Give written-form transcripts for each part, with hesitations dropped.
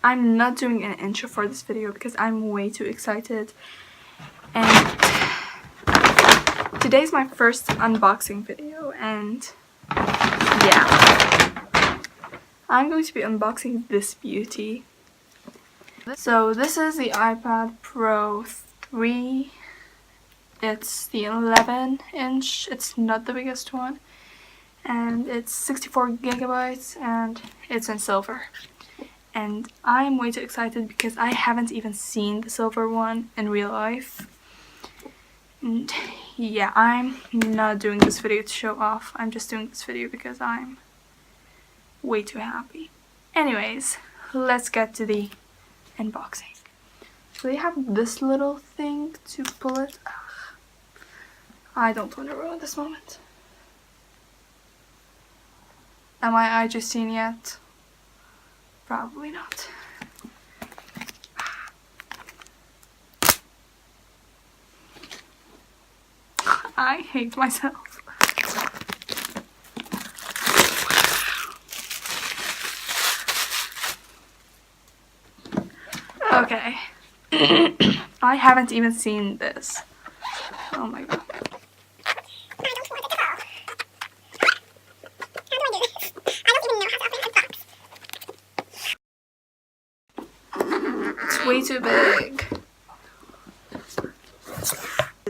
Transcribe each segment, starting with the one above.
I'm not doing an intro for this video because I'm way too excited. And today's my first unboxing video, and yeah, I'm going to be unboxing this beauty. So this is the iPad Pro 3. It's the 11-inch. It's not the biggest one. And it's 64 gigabytes and it's in silver. And I'm way too excited because I haven't even seen the silver one in real life. And yeah, I'm not doing this video to show off. I'm just doing this video because I'm way too happy. Anyways, let's get to the unboxing. So they have this little thing to pull it. Ugh. I don't want to ruin this moment. Am I IG seen yet? Probably not. I hate myself. Okay. I haven't even seen this. Oh my god. It's way too big.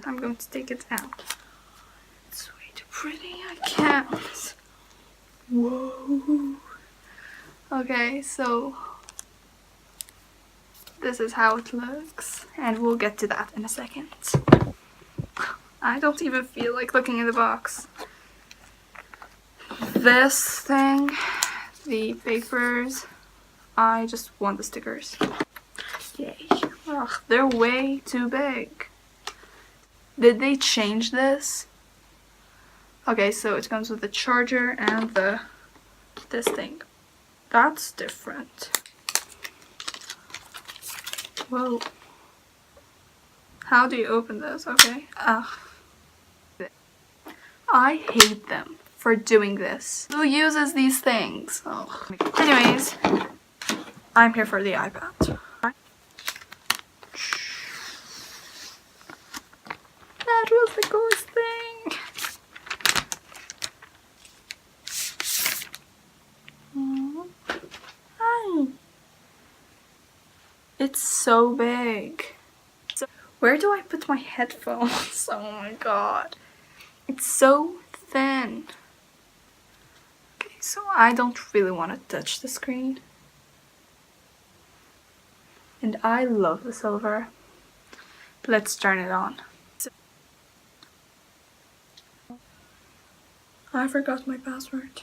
I'm going to take it out. It's way too pretty. I can't. Whoa. Okay, so this is how it looks, and we'll get to that in a second. I don't even feel like looking in the box. This thing, the papers, I just want the stickers. Yay. Ugh, they're way too big. Did they change this? Okay, so it comes with the charger and this thing. That's different. Whoa. How do you open this? Okay. I hate them for doing this. Who uses these things? Oh. Anyways, I'm here for the iPad. That was the coolest thing. Hi. It's so big. So, where do I put my headphones? Oh my god. It's so thin. Okay, so I don't really want to touch the screen. And I love the silver. Let's turn it on. I forgot my password.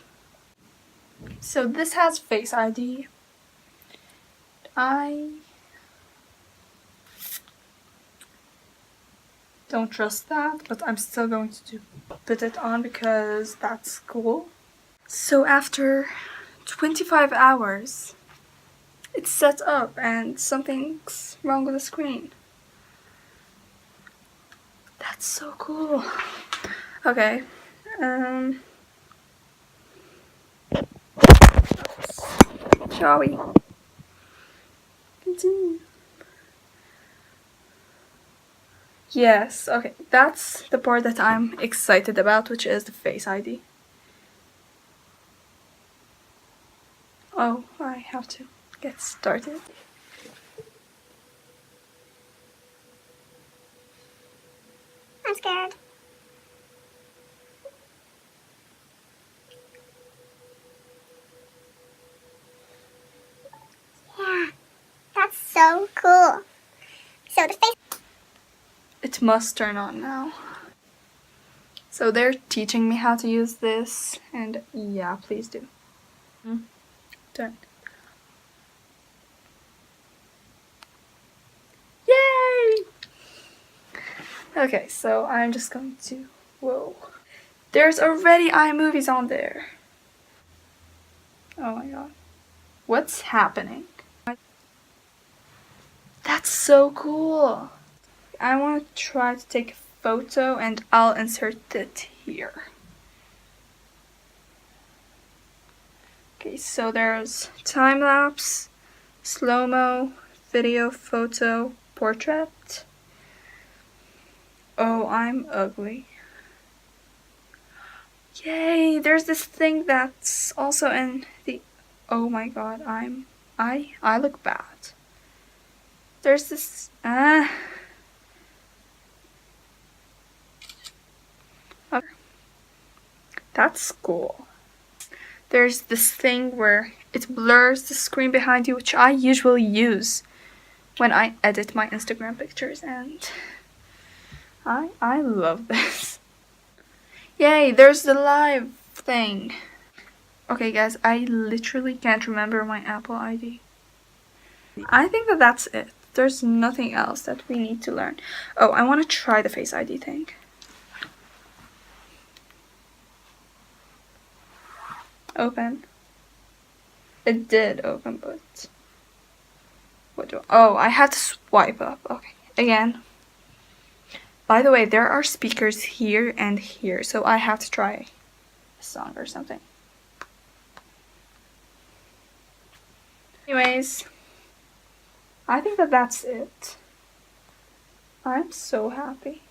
So this has Face ID. I don't trust that, but I'm still going to put it on because that's cool. So after 25 hours, it's set up and something's wrong with the screen. That's so cool. Okay. Shall we continue? Yes, okay, that's the part that I'm excited about, which is the Face ID. Oh, I have to get started. I'm scared. Yeah, that's so cool. So the face... It must turn on now. So they're teaching me how to use this, and yeah, please do. Turn. Yay! Okay, so I'm just going to... Whoa. There's already iMovies on there. Oh my god. What's happening? That's so cool. I want to try to take a photo and I'll insert it here. Okay, so there's time lapse, slow-mo, video, photo, portrait. Oh, I'm ugly. Yay, there's this thing that's also in the, oh my god, I look bad. There's this, okay. That's cool. There's this thing where it blurs the screen behind you, which I usually use when I edit my Instagram pictures, and I love this. Yay, there's the live thing. Okay guys, I literally can't remember my Apple ID. I think that that's it. There's nothing else that we need to learn. Oh, I want to try the Face ID thing. Open. It did open, but what do I had to swipe up. Okay, again. By the way, there are speakers here and here, so I have to try a song or something. Anyways, I think that that's it. I'm so happy.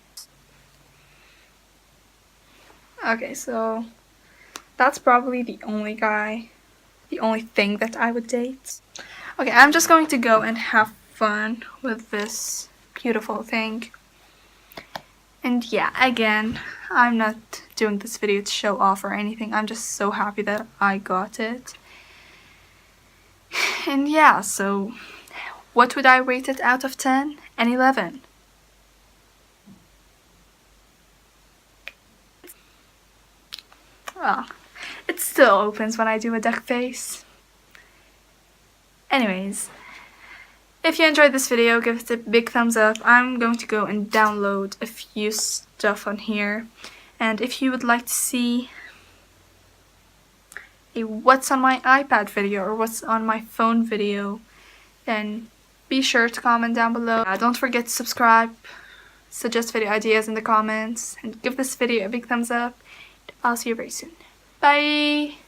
Okay, so that's probably the only thing that I would date. Okay, I'm just going to go and have fun with this beautiful thing. And yeah, again, I'm not doing this video to show off or anything. I'm just so happy that I got it. And yeah, so what would I rate it out of 10? An 11. Well, it still opens when I do a duck face. Anyways, if you enjoyed this video, give it a big thumbs up. I'm going to go and download a few stuff on here. And if you would like to see a what's on my iPad video or what's on my phone video, then be sure to comment down below. Don't forget to subscribe, suggest video ideas in the comments, and give this video a big thumbs up. I'll see you very soon. Bye!